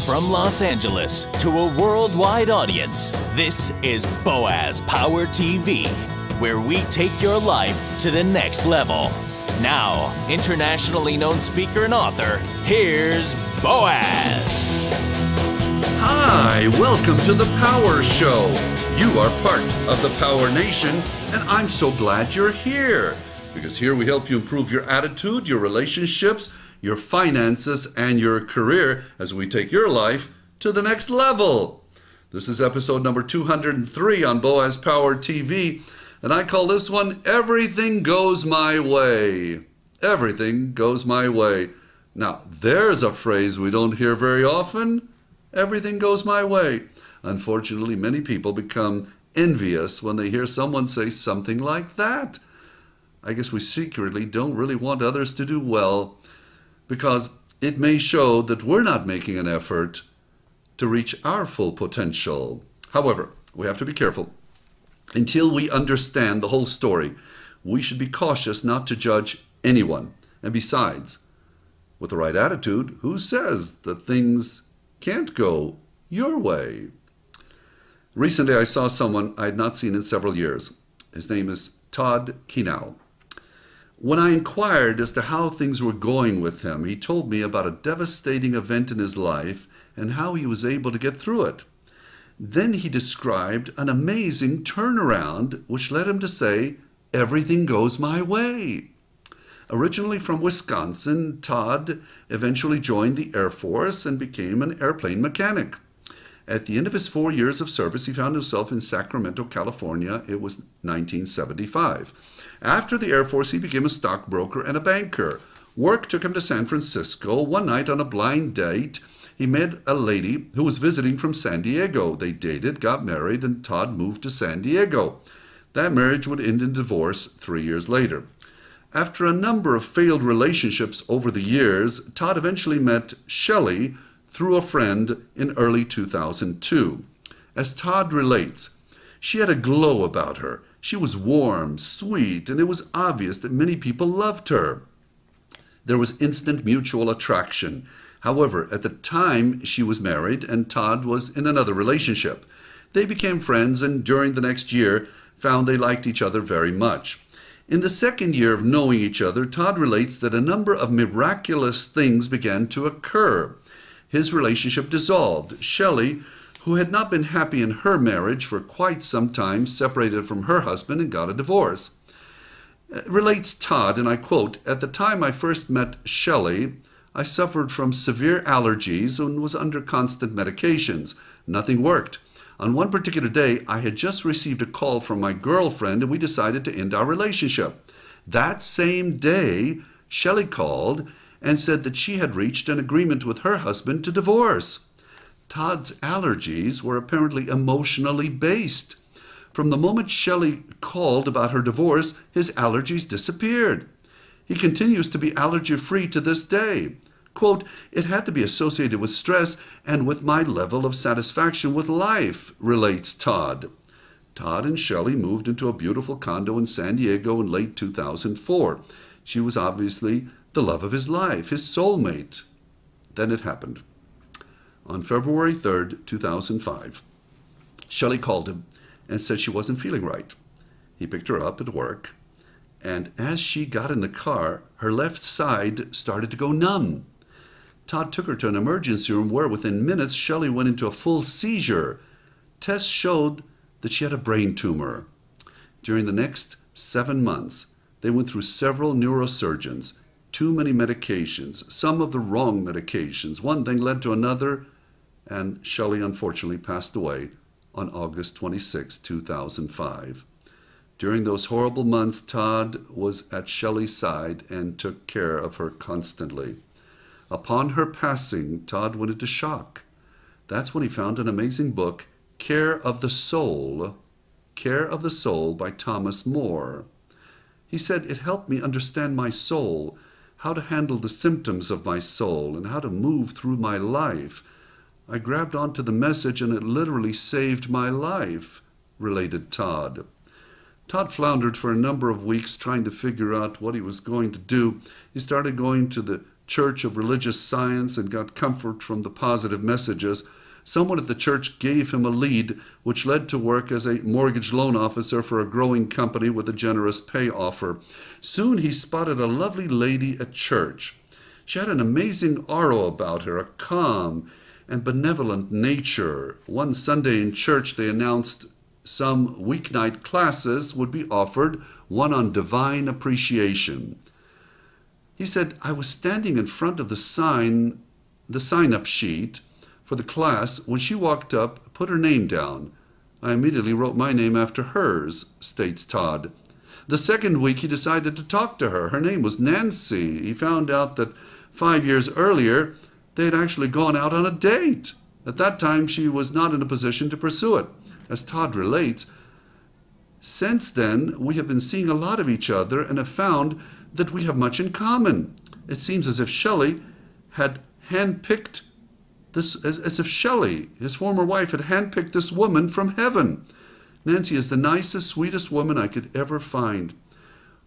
From Los Angeles to a worldwide audience, this is Boaz Power TV, where we take your life to the next level. Now, internationally known speaker and author, here's Boaz. Hi, welcome to the Power Show. You are part of the Power Nation, and I'm so glad you're here. Because here we help you improve your attitude, your relationships, your finances, and your career as we take your life to the next level. This is episode number 203 on Boaz Power TV, and I call this one, Everything Goes My Way. Everything goes my way. Now, there's a phrase we don't hear very often. Everything goes my way. Unfortunately, many people become envious when they hear someone say something like that. I guess we secretly don't really want others to do well, because it may show that we're not making an effort to reach our full potential. However, we have to be careful. Until we understand the whole story, we should be cautious not to judge anyone. And besides, with the right attitude, who says that things can't go your way? Recently, I saw someone I had not seen in several years. His name is Todd Kinau. When I inquired as to how things were going with him, he told me about a devastating event in his life and how he was able to get through it. Then he described an amazing turnaround which led him to say, everything goes my way. Originally from Wisconsin, Todd eventually joined the Air Force and became an airplane mechanic. At the end of his 4 years of service, he found himself in Sacramento, California. It was 1975. After the Air Force, he became a stockbroker and a banker. Work took him to San Francisco. One night on a blind date, he met a lady who was visiting from San Diego. They dated, got married, and Todd moved to San Diego. That marriage would end in divorce 3 years later. After a number of failed relationships over the years, Todd eventually met Shelley through a friend in early 2002. As Todd relates, she had a glow about her. She was warm, sweet, and it was obvious that many people loved her. There was instant mutual attraction. However, at the time she was married and Todd was in another relationship. They became friends and during the next year found they liked each other very much. In the second year of knowing each other, Todd relates that a number of miraculous things began to occur. His relationship dissolved. Shelley, who had not been happy in her marriage for quite some time, separated from her husband and got a divorce. Relates Todd, and I quote, "At the time I first met Shelley, I suffered from severe allergies and was under constant medications. Nothing worked. On one particular day, I had just received a call from my girlfriend and we decided to end our relationship. That same day, Shelley called and said that she had reached an agreement with her husband to divorce. Todd's allergies were apparently emotionally based. From the moment Shelley called about her divorce, his allergies disappeared. He continues to be allergy-free to this day. Quote, "It had to be associated with stress and with my level of satisfaction with life," relates Todd. Todd and Shelley moved into a beautiful condo in San Diego in late 2004. She was obviously the love of his life, his soulmate. Then it happened. On February 3rd, 2005, Shelley called him and said she wasn't feeling right. He picked her up at work, and as she got in the car, her left side started to go numb. Todd took her to an emergency room where within minutes Shelley went into a full seizure. Tests showed that she had a brain tumor. During the next 7 months, they went through several neurosurgeons, too many medications, some of the wrong medications. One thing led to another, and Shelley unfortunately passed away on August 26, 2005. During those horrible months, Todd was at Shelley's side and took care of her constantly. Upon her passing, Todd went into shock. That's when he found an amazing book, Care of the Soul by Thomas More. He said, "It helped me understand my soul, how to handle the symptoms of my soul, and how to move through my life. I grabbed onto the message and it literally saved my life," related Todd. Todd floundered for a number of weeks trying to figure out what he was going to do. He started going to the church of religious science and got comfort from the positive messages, someone at the church gave him a lead which led to work as a mortgage loan officer for a growing company with a generous pay offer. Soon he spotted a lovely lady at church. She had an amazing aura about her, a calm and benevolent nature. One Sunday in church they announced some weeknight classes would be offered, one on divine appreciation. He said, I was standing in front of the sign-up sheet for the class when she walked up, put her name down. I immediately wrote my name after hers, states Todd. The second week he decided to talk to her. Her name was Nancy. He found out that 5 years earlier they had actually gone out on a date. At that time she was not in a position to pursue it. As Todd relates, since then we have been seeing a lot of each other and have found that we have much in common. It seems as if Shelley had handpicked this, as if Shelley, his former wife, had handpicked this woman from heaven. Nancy is the nicest, sweetest woman I could ever find.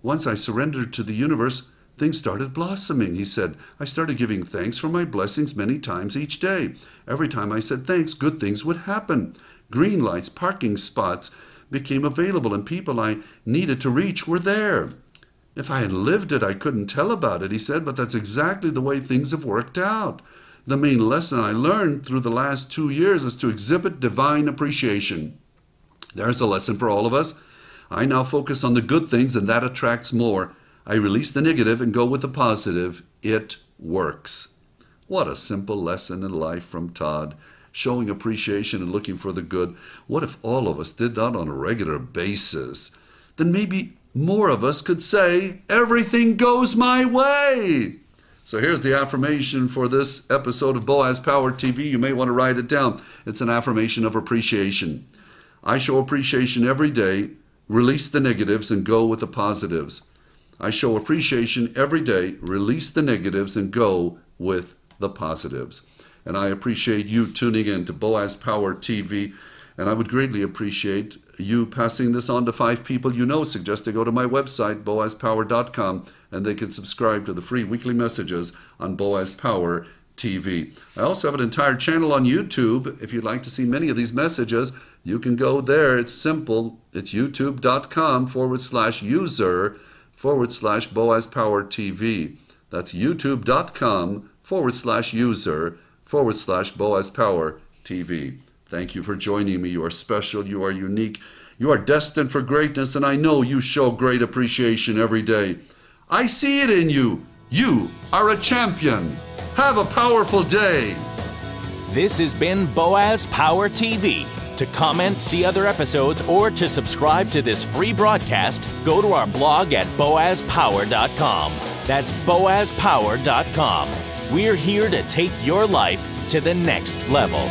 Once I surrendered to the universe, things started blossoming, he said. I started giving thanks for my blessings many times each day. Every time I said thanks, good things would happen. Green lights, parking spots became available, and people I needed to reach were there. If I had lived it, I couldn't tell about it, he said, but that's exactly the way things have worked out. The main lesson I learned through the last 2 years is to exhibit divine appreciation. There's a lesson for all of us. I now focus on the good things, and that attracts more. I release the negative and go with the positive. It works. What a simple lesson in life from Todd. Showing appreciation and looking for the good. What if all of us did that on a regular basis? Then maybe more of us could say, everything goes my way. So here's the affirmation for this episode of Boaz Power TV. You may want to write it down. It's an affirmation of appreciation. I show appreciation every day, release the negatives, and go with the positives. I show appreciation every day, release the negatives, and go with the positives. And I appreciate you tuning in to Boaz Power TV. And I would greatly appreciate you passing this on to 5 people you know. Suggest they go to my website, boazpower.com, and they can subscribe to the free weekly messages on Boaz Power TV. I also have an entire channel on YouTube. If you'd like to see many of these messages, you can go there. It's simple. It's youtube.com/user/Boaz Power TV. That's youtube.com/user/Boaz Power TV. Thank you for joining me. You are special. You are unique. You are destined for greatness, and I know you show great appreciation every day. I see it in you. You are a champion. Have a powerful day. This has been Boaz Power TV. To comment, see other episodes, or to subscribe to this free broadcast, go to our blog at boazpower.com. That's boazpower.com. We're here to take your life to the next level.